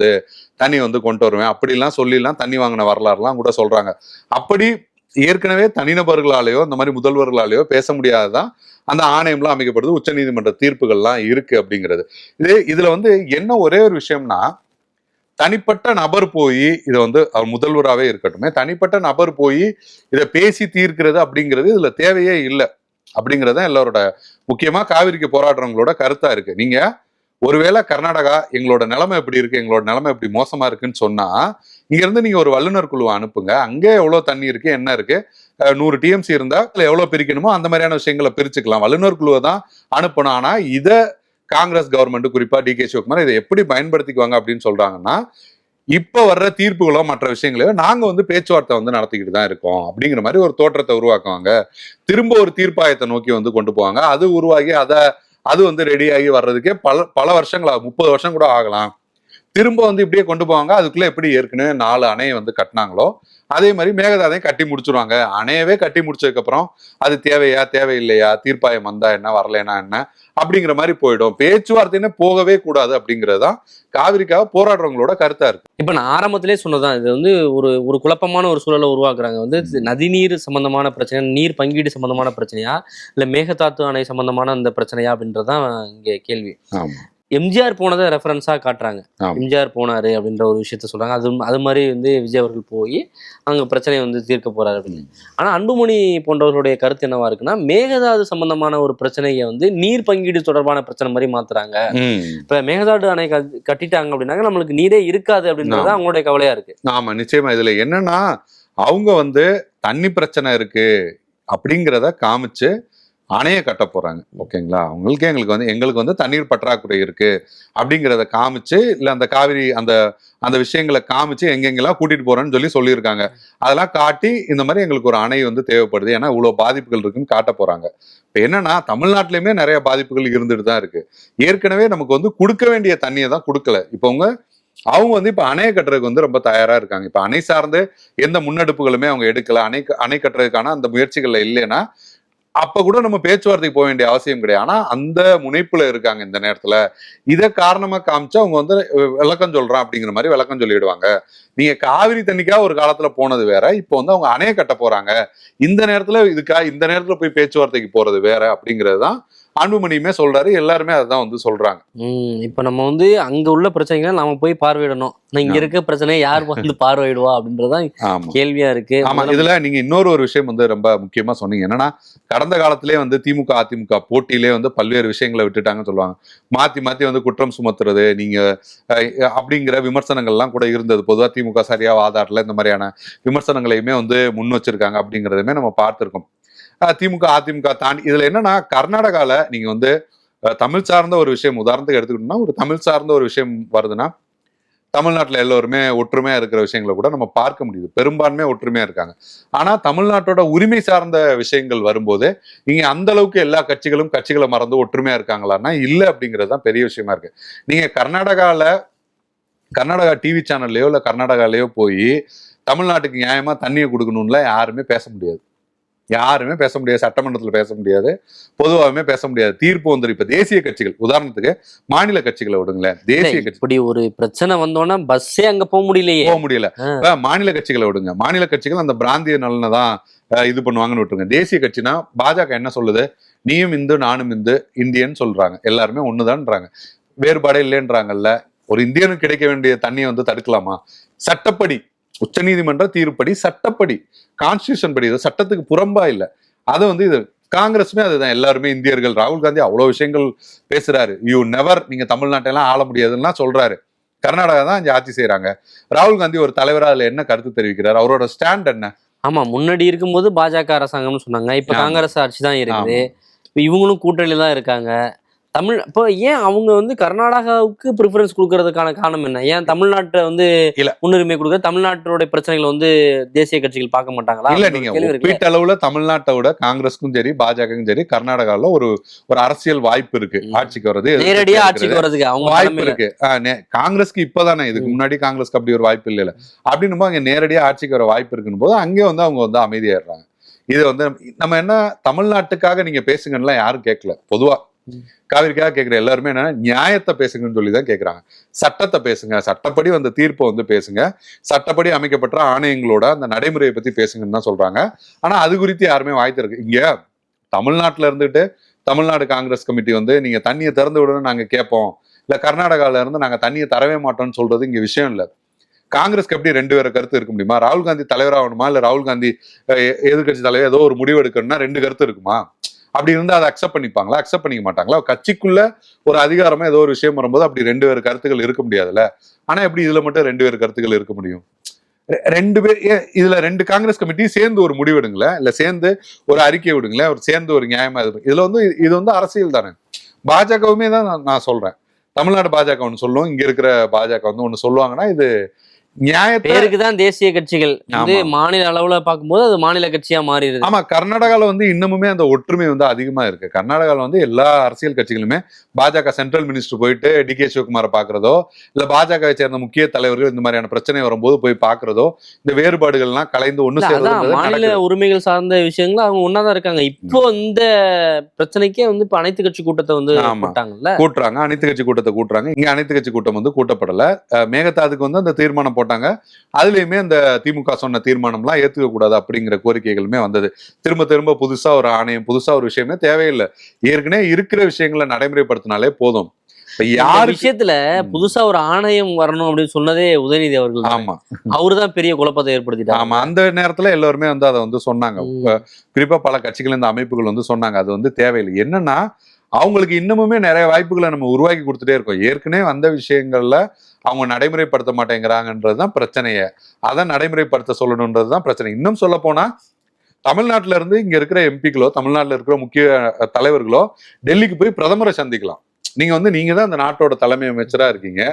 Speaker 3: தண்ணி கொண்டு வருவேன் அப்படிலாம் சொல்லிலாம் தண்ணி வாங்கின வரலாறுலாம் கூட சொல்றாங்க. அப்படி ஏற்கனவே தனிநபர்களாலேயோ அந்த மாதிரி முதல்வர்களாலேயோ பேச முடியாததான் அந்த ஆணையம்லாம் அமைக்கப்படுது, உச்ச நீதிமன்ற தீர்ப்புகள்லாம் இருக்கு அப்படிங்கிறது. இதுல என்ன ஒரே ஒரு விஷயம்னா, தனிப்பட்ட நபர் போய் இதை அவர் முதல்வராகவே இருக்கட்டுமே, தனிப்பட்ட நபர் போய் இதை பேசி தீர்க்கிறது அப்படிங்கிறது இதுல தேவையே இல்லை அப்படிங்கிறது தான் எல்லாரோட முக்கியமா காவிரிக்கு போராடுறவங்களோட கருத்தா இருக்கு. நீங்க ஒருவேளை கர்நாடகா எங்களோட நிலைமை எப்படி இருக்கு, எங்களோட நிலைமை எப்படி மோசமா இருக்குன்னு சொன்னா, இங்க இருந்து நீங்க ஒரு வல்லுநர் குழுவை அனுப்புங்க, அங்கே எவ்வளவு தண்ணி இருக்கு, என்ன இருக்கு, 100 டிஎம்சி இருந்தா எவ்வளவு பிரிக்கணுமோ அந்த மாதிரியான விஷயங்களை பிரிச்சுக்கலாம், வல்லுநர் குழுவை தான் அனுப்பணும். ஆனா இதை காங்கிரஸ் கவர்மெண்ட், குறிப்பா டி.கே. சிவகுமார் இதை எப்படி பயன்படுத்திக்குவாங்க அப்படின்னு சொல்றாங்கன்னா, இப்ப வர்ற தீர்ப்புகளோ மற்ற விஷயங்களையோ நாங்க பேச்சுவார்த்தை நடத்திக்கிட்டு தான் இருக்கோம் அப்படிங்கிற மாதிரி ஒரு தோற்றத்தை உருவாக்குவாங்க. திரும்ப ஒரு தீர்ப்பாயத்தை நோக்கி கொண்டு போவாங்க. அது உருவாகி அது ரெடியாகி வர்றதுக்கே பல வருஷங்கள் ஆகும், 30 வருஷம் கூட ஆகலாம். திரும்ப இப்படியே கொண்டு போவாங்க. அதுக்குள்ள எப்படி ஏற்கனவே 4 அணையை கட்டினாங்களோ அதே மாதிரி மேகதாதையும் கட்டி முடிச்சிருவாங்க. அணையவே கட்டி முடிச்சதுக்கு அப்புறம் அது தேவையா தேவையில்லையா, தீர்ப்பாயம் வந்தா என்ன வரலைன்னா என்ன அப்படிங்கிற மாதிரி போயிடும். பேச்சுவார்த்தைன்னு போகவே கூடாது அப்படிங்கறதுதான் காவிரிக்காக போராடுறவங்களோட கருத்தா இருக்கு.
Speaker 2: இப்ப நான் ஆரம்பத்திலே சொன்னதான், இது வந்து ஒரு ஒரு குழப்பமான ஒரு சூழலை உருவாக்குறாங்க. வந்து நதிநீர் சம்பந்தமான பிரச்சனை, நீர் பங்கீடு சம்பந்தமான பிரச்சனையா, இல்ல மேகதாது அணை சம்பந்தமான அந்த பிரச்சனையா அப்படின்றதான் இங்க கேள்வி.
Speaker 3: ஆமா.
Speaker 2: எம்ஜிஆர் போனதை ரெஃபரன்ஸா காட்டுறாங்க.
Speaker 3: ஆமா.
Speaker 2: எம்ஜிஆர் போனாரு அப்படின்ற ஒரு விஷயத்த சொல்றாங்க. அது மாதிரி வந்து விஜய் அவர்கள் போய் அங்க பிரச்சனையை வந்து தீர்க்க போறாரு அப்படின்னு. ஆனா அன்புமணி போன்றவர்களுடைய கருத்து என்னவா இருக்குன்னா, மேகதாது சம்பந்தமான ஒரு பிரச்சனையை வந்து நீர் பங்கீடு தொடர்பான பிரச்சனை மாதிரி மாத்துறாங்க. இப்ப மேகதாது அணை கட்டிட்டாங்க அப்படின்னாக்க நம்மளுக்கு நீரே இருக்காது அப்படின்றது அவங்களுடைய கவலையா இருக்கு.
Speaker 3: ஆமா, நிச்சயமா. இதுல என்னன்னா, அவங்க வந்து தண்ணி பிரச்சனை இருக்கு அப்படிங்கிறத காமிச்சு அணைய கட்ட போறாங்க. ஓகேங்களா? எங்களுக்கு வந்து தண்ணீர் பற்றாக்குறை இருக்கு அப்படிங்கிறத காமிச்சு, இல்ல அந்த காவிரி அந்த விஷயங்களை காமிச்சு எங்கெங்கெல்லாம் கூட்டிட்டு போறேன்னு சொல்லியிருக்காங்க. அதெல்லாம் காட்டி இந்த மாதிரி எங்களுக்கு ஒரு அணை வந்து தேவைப்படுது, ஏன்னா இவ்வளவு பாதிப்புகள் இருக்குன்னு காட்ட போறாங்க. இப்ப என்னன்னா, தமிழ்நாட்டிலுமே நிறைய பாதிப்புகள் இருந்துட்டு தான் இருக்கு. ஏற்கனவே நமக்கு வந்து கொடுக்க வேண்டிய தண்ணியை தான் கொடுக்கல. இப்போ அவங்க வந்து இப்ப அணைய கட்டுறதுக்கு வந்து ரொம்ப தயாரா இருக்காங்க. இப்ப அணை சார்ந்து எந்த முன்னெடுப்புகளுமே அவங்க எடுக்கல. அணை கட்டுறதுக்கான அந்த முயற்சிகள்ல இல்லைன்னா அப்ப கூட நம்ம பேச்சுவார்த்தைக்கு போக வேண்டிய அவசியம் கிடையாது. ஆனா அந்த முனைப்புல இருக்காங்க இந்த நேரத்துல. இதை காரணமா காமிச்சு அவங்க வந்து விளக்கம் சொல்றான் அப்படிங்கிற மாதிரி விளக்கம் சொல்லிடுவாங்க. நீங்க காவிரி தண்ணிக்கா ஒரு காலத்துல போனது வேற, இப்போ வந்து அவங்க அணைய கட்ட போறாங்க, இந்த நேரத்துல போய் பேச்சுவார்த்தைக்கு போறது வேற அப்படிங்கறதுதான் அன்புமணியுமே சொல்றாரு. எல்லாருமே அதான் வந்து சொல்றாங்க.
Speaker 2: இப்ப நம்ம வந்து அங்க உள்ள பிரச்சனைகளை நாம போய் பார்வையிடணும். இங்க இருக்க பிரச்சனையை யார் வந்து பார்வையிடுவா அப்படின்றதான் கேள்வியா இருக்கு.
Speaker 3: ஆமா, இதுல நீங்க இன்னொரு விஷயம் வந்து ரொம்ப முக்கியமா சொன்னீங்க. என்னன்னா, கடந்த காலத்திலே வந்து திமுக அதிமுக போட்டியிலே வந்து பல்வேறு விஷயங்களை விட்டுட்டாங்கன்னு சொல்லுவாங்க. மாத்தி மாத்தி வந்து குற்றம் சுமத்துறது நீங்க அப்படிங்கிற விமர்சனங்கள் எல்லாம் கூட இருந்தது. பொதுவா திமுக சரியா வாதாடல, இந்த மாதிரியான விமர்சனங்களையுமே வந்து முன் வச்சிருக்காங்க அப்படிங்கிறதுமே நம்ம பார்த்திருக்கோம். திமுக அதிமுக தாண்டி இதுல என்னன்னா, கர்நாடகால நீங்க வந்து தமிழ் சார்ந்த ஒரு விஷயம் உதாரணத்துக்கு எடுத்துக்கிட்டோம்னா, ஒரு தமிழ் சார்ந்த ஒரு விஷயம் வருதுன்னா, தமிழ்நாட்டுல எல்லோருமே ஒற்றுமையா இருக்கிற விஷயங்களை கூட நம்ம பார்க்க முடியுது. பெரும்பான்மையா ஒற்றுமையா இருக்காங்க. ஆனா தமிழ்நாட்டோட உரிமை சார்ந்த விஷயங்கள் வரும்போது இங்க அந்த அளவுக்கு எல்லா கட்சிகளை மறந்து ஒற்றுமையா இருக்காங்களான்னா இல்ல அப்படிங்கிறது தான் பெரிய விஷயமா இருக்கு. நீங்க கர்நாடகா டிவி சேனல்லையோ இல்ல கர்நாடகாலயோ போய் தமிழ்நாட்டுக்கு நியாயமா தண்ணியை கொடுக்கணும்ல யாருமே பேச முடியாது. சட்டமன்றத்துல பேச முடியாது, பொதுவாகவே பேச முடியாது. தீர்ப்பு வந்து இப்ப தேசிய கட்சிகள், உதாரணத்துக்கு மாநில கட்சிகளை விடுங்களேன், தேசிய கட்சி
Speaker 2: இப்படி ஒரு பிரச்சனை வந்தோன்னா பஸ்ஸே அங்க போக முடியல.
Speaker 3: மாநில கட்சிகளை விடுங்க, மாநில கட்சிகள் அந்த பிராந்திய நலனை தான் இது பண்ணுவாங்கன்னு விட்டுருங்க. தேசிய கட்சினா பாஜக என்ன சொல்லுது, நீயும் இந்து நானும் இந்து இந்தியன் சொல்றாங்க, எல்லாருமே ஒண்ணுதான்றாங்க, வேறுபாடே இல்லைன்றாங்கல்ல. ஒரு இந்தியனுக்கு கிடைக்க வேண்டிய தண்ணியை வந்து தடுக்கலாமா? சட்டப்படி, உச்சநீதிமன்ற தீர்ப்படி, சட்டப்படி, கான்ஸ்டியூஷன் படி, சட்டத்துக்கு புறம்பா இல்ல. அதை வந்து இது காங்கிரஸுமே அதுதான், எல்லாருமே இந்தியர்கள். ராகுல் காந்தி அவ்வளவு விஷயங்கள் பேசுறாரு. நீங்க தமிழ்நாட்டெல்லாம் ஆள முடியாதுன்னா சொல்றாரு. கர்நாடகா தான் இங்க ஆட்சி செய்யறாங்க. ராகுல் காந்தி ஒரு தலைவரா அதுல என்ன கருத்து தெரிவிக்கிறார், அவரோட ஸ்டாண்ட் என்ன?
Speaker 2: ஆமா, முன்னாடி இருக்கும்போது பாஜக அரசாங்கம்னு சொன்னாங்க, இப்ப காங்கிரஸ் ஆட்சி தான் இருக்குது. இப்ப இவங்களும் கூட்டணியில தான் இருக்காங்க. இப்போ ஏன் அவங்க வந்து கர்நாடகாவுக்கு ப்ரிஃபரன்ஸ் கொடுக்கறதுக்கான காரணம் என்ன? ஏன் தமிழ்நாட்டை வந்து முன்னுரிமை கொடுக்க, தமிழ்நாட்டோட பிரச்சனைகள் வந்து தேசிய கட்சிகள் பார்க்க மாட்டாங்களா?
Speaker 3: இல்ல, நீங்க ஒப்பீட்டு அளவுல தமிழ்நாட்டோட காங்கிரஸுக்கும் சரி பாஜகவுக்கும் சரி கர்நாடகால ஒரு அரசியல் வாய்ப்பு இருக்கு ஆட்சிக்கு வர்றது,
Speaker 2: நேரடியா ஆட்சிக்கு வர்றதுக்கு அவங்க
Speaker 3: வாய்ப்பு இருக்கு. காங்கிரஸ்க்கு இப்பதானே, இதுக்கு முன்னாடி காங்கிரஸ்க்கு அப்படி ஒரு வாய்ப்பு இல்ல. அப்படின்னு அங்க நேரடியா ஆட்சிக்கு வர வாய்ப்பு இருக்குன்னு போது அங்கே வந்து அவங்க வந்து அமைதியாடுறாங்க. இது வந்து நம்ம என்ன, தமிழ்நாட்டுக்காக நீங்க பேசுங்கன்னா யாரும் கேட்கல. பொதுவா காவிரிக்காக கேட்கிற எல்லாருமே என்ன, நியாயத்தை பேசுங்கன்னு சொல்லிதான் கேட்கிறாங்க. சட்டத்தை பேசுங்க, சட்டப்படி வந்த தீர்ப்பை வந்து பேசுங்க, சட்டப்படி அமைக்கப்பட்ட ஆணையங்களோட அந்த நடைமுறையை பத்தி பேசுங்கன்னு தான் சொல்றாங்க. ஆனா அது குறித்து யாருமே வாய்த்திருக்கு. இங்க தமிழ்நாட்டுல இருந்துட்டு தமிழ்நாடு காங்கிரஸ் கமிட்டி வந்து நீங்க தண்ணியை திறந்து விடணும்னு நாங்க கேட்போம், இல்ல கர்நாடகால இருந்து நாங்க தண்ணியை தரவே மாட்டோம்னு சொல்றது இங்க விஷயம் இல்ல. காங்கிரஸ்க்கு எப்படி ரெண்டு பேர கருத்து இருக்க முடியுமா? ராகுல் காந்தி தலைவராகணுமா, இல்ல ராகுல் காந்தி எதிர்கட்சி தலைவர் ஏதோ ஒரு முடிவு எடுக்கணும்னா ரெண்டு கருத்து இருக்குமா? அப்படி இருந்தா அதை அக்செப்ட் பண்ணிப்பாங்களா? அக்செப்ட் பண்ணிக்க மாட்டாங்களா? கட்சிக்குள்ள ஒரு அதிகாரமா ஏதோ ஒரு விஷயம் வரும்போது அப்படி ரெண்டு பேர் கருத்துக்கள் இருக்க முடியாதுல்ல. ஆனா எப்படி இதுல மட்டும் ரெண்டு பேர் கருத்துக்கள் இருக்க முடியும்? ரெண்டு பேர் இதுல ரெண்டு காங்கிரஸ் கமிட்டி சேர்ந்து ஒரு முடிவு எடுங்களேன், இல்ல சேர்ந்து ஒரு அறிக்கை விடுங்களேன், ஒரு சேர்ந்து ஒரு நியாயமா இருக்கு. இதுல வந்து இது வந்து அரசியல் தானே. பாஜகவுமே தான் நான் சொல்றேன். தமிழ்நாடு பாஜக ஒன்று சொல்லுவோம், இங்க இருக்கிற பாஜக வந்து ஒண்ணு சொல்லுவாங்கன்னா நியாயத்தை
Speaker 2: பேருக்குதான் தேசிய கட்சிகள் வந்து
Speaker 3: ஆமா.
Speaker 2: மாநில அளவுல பார்க்கும்போது அது மாநில கட்சியா மாறிடுது.
Speaker 3: ஆமா, கர்நாடகால வந்து இன்னமுமே அந்த ஒற்றுமை வந்து அதிகமா இருக்கு. கர்நாடகால வந்து எல்லா அரசியல் கட்சிகளுமே பாஜக சென்ட்ரல் மினிஸ்டர் போயிட்டு டி.கே. சிவகுமாரை பாக்குறதோ, இல்ல பாஜகவை சேர்ந்த முக்கிய தலைவர்கள் இந்த மாதிரியான பிரச்சனை வரும்போது போய் பாக்குறதோ, இந்த வேறுபாடுகள்லாம் கலைந்து ஒண்ணு
Speaker 2: இல்ல, அதான்
Speaker 3: சேர்றது
Speaker 2: மாநில உரிமைகள் சார்ந்த விஷயங்கள் அவங்க ஒன்னாதான் இருக்காங்க. இப்போ இந்த பிரச்சனைக்கே வந்து இப்ப அனைத்து கட்சி கூட்டத்தை வந்து
Speaker 3: ஆமா.
Speaker 2: போட்டாங்கல்ல.
Speaker 3: கூட்டுறாங்க, அனைத்து கட்சி கூட்டத்தை கூட்டுறாங்க. இங்க அனைத்து கட்சி கூட்டம் வந்து கூட்டப்படல. மேகதாதுக்கு வந்து அந்த தீர்மானம் போட்டாங்க. அதுலயுமே அந்த திமுக சொன்ன தீர்மானம்லாம் ஏத்துக்க கூடாது அப்படிங்கிற கோரிக்கைகளுமே வந்தது. திரும்ப திரும்ப புதுசா ஒரு ஆணையம், புதுசா ஒரு விஷயமே தேவையில்லை. ஏற்கனவே இருக்கிற விஷயங்களை நடைமுறைப்படுத்தினாலே போதும். இப்ப
Speaker 2: இந்த
Speaker 3: யாரு
Speaker 2: விஷயத்துல புதுசா ஒரு ஆணையம் வரணும் அப்படின்னு சொன்னதே உதயநிதி அவர்கள் தான்.
Speaker 3: ஆமா
Speaker 2: அவருதான் பெரிய குழப்பத்தை ஏற்படுத்திட்டாங்க.
Speaker 3: ஆமா, அந்த நேரத்துல எல்லாருமே வந்து அதை வந்து சொன்னாங்க. குறிப்பா பல கட்சிகள், இந்த அமைப்புகள் வந்து சொன்னாங்க அது வந்து தேவையில்லை. என்னன்னா அவங்களுக்கு இன்னமுமே நிறைய வாய்ப்புகளை நம்ம உருவாக்கி கொடுத்துட்டே இருக்கோம். ஏற்கனவே வந்த விஷயங்கள்ல அவங்க நடைமுறைப்படுத்த மாட்டேங்கிறாங்கன்றதுதான் பிரச்சனையே. அதை நடைமுறைப்படுத்த சொல்லணுன்றதுதான் பிரச்சனை. இன்னும் சொல்ல போனா தமிழ்நாட்டுல இருந்து இங்க இருக்கிற எம்பிக்களோ, தமிழ்நாட்டுல இருக்கிற முக்கிய தலைவர்களோ டெல்லிக்கு போய் பிரதமரை சந்திக்கலாம். நீங்க தான் அந்த நாட்டோட தலைமை அமைச்சரா இருக்கீங்க.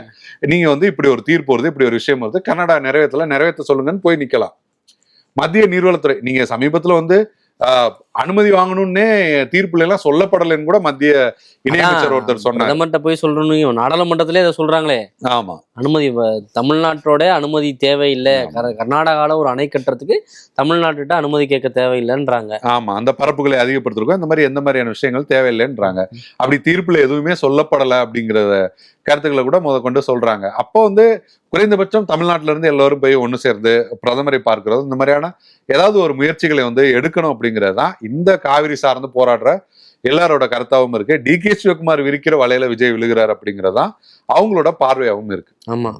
Speaker 3: நீங்க வந்து இப்படி ஒரு தீர்ப்பு வருது, இப்படி ஒரு விஷயம் வருது, கர்நாடகா நிறைவேற்ற சொல்லுங்கன்னு போய் நிக்கலாம். மத்திய நீர்வளத்துறை நீங்க சமீபத்துல வந்து அனுமதி வாங்கணும்னே தீர்ப்புல எல்லாம் சொல்லப்படலைன்னு கூட மத்திய இணையமைச்சர் ஒருத்தர் சொன்னார்.
Speaker 2: பிரதமர்கிட்ட போய் சொல்லணும், நாடாளுமன்றத்திலே அதை சொல்றாங்களே.
Speaker 3: ஆமா,
Speaker 2: அனுமதி தமிழ்நாட்டோட அனுமதி தேவையில்லை, கர்நாடகால ஒரு அணை கட்டுறதுக்கு தமிழ்நாட்டுகிட்ட அனுமதி கேட்க தேவையில்லைன்றாங்க.
Speaker 3: ஆமா, அந்த பரப்புகளை அதிகப்படுத்திருக்கோம், இந்த மாதிரி எந்த மாதிரியான விஷயங்கள் தேவையில்லைன்றாங்க. அப்படி தீர்ப்புல எதுவுமே சொல்லப்படலை அப்படிங்கிற கருத்துக்களை கூட கொண்டு சொல்றாங்க. அப்போ வந்து குறைந்தபட்சம் தமிழ்நாட்டில இருந்து எல்லாரும் போய் ஒண்ணு சேர்ந்து பிரதமரை பார்க்கிறது, இந்த மாதிரியான ஏதாவது ஒரு முயற்சிகளை வந்து எடுக்கணும் அப்படிங்கறதுதான் இந்த காவிரி சார்ந்து போராடுற எல்லாரோட கருத்தாவும் இருக்கு. டி.கே. சிவகுமார் விரிக்கிற வலையில விஜய் விழுகிறார் அப்படிங்கறதுதான் அவங்களோட பார்வையாகவும் இருக்கு.
Speaker 2: ஆமா,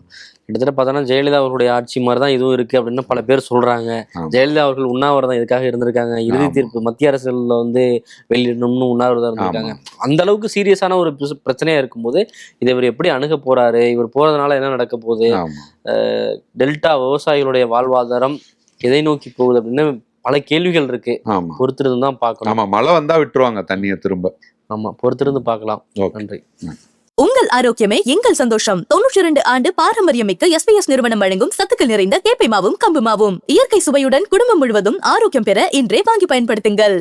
Speaker 2: கிட்டத்தட்ட பார்த்தோன்னா ஜெயலலிதா அவர்களுடைய ஆட்சி மாதிரி தான் இதுவும் இருக்கு அப்படின்னு பல பேர் சொல்றாங்க. ஜெயலலிதா அவர்கள் உண்ணாவிரதம் இதுக்காக இருந்திருக்காங்க. இறுதி தீர்ப்பு மத்திய அரசுல வந்து வெளியிடணும்னு உண்ணாவிரதம் இருந்திருக்காங்க. அந்த அளவுக்கு சீரியஸான ஒரு பிரச்சனையா இருக்கும்போது இதை இவர் எப்படி அணுக போறாரு, இவர் போறதுனால என்ன நடக்க போகுது, டெல்டா விவசாயிகளுடைய வாழ்வாதாரம் எதை நோக்கி போகுது அப்படின்னு பல கேள்விகள் இருக்கு. பொறுத்திருந்து தான் பார்க்கணும்.
Speaker 3: ஆமா, மழை வந்தா விட்டுருவாங்க தண்ணியை திரும்ப.
Speaker 2: ஆமா, பொறுத்திருந்து பார்க்கலாம். நன்றி.
Speaker 1: உங்கள் ஆரோக்கியமே எங்கள் சந்தோஷம். 92 ஆண்டு பாரம்பரியமிக்க எஸ்பிஎஸ் நிறுவனம் வழங்கும் சத்துக்கள் நிறைந்த கேப்பை மாவும் கம்பு மாவும். இயற்கை சுவையுடன் குடும்பம் முழுவதும் ஆரோக்கியம் பெற இன்றே வாங்கி பயன்படுத்துங்கள்.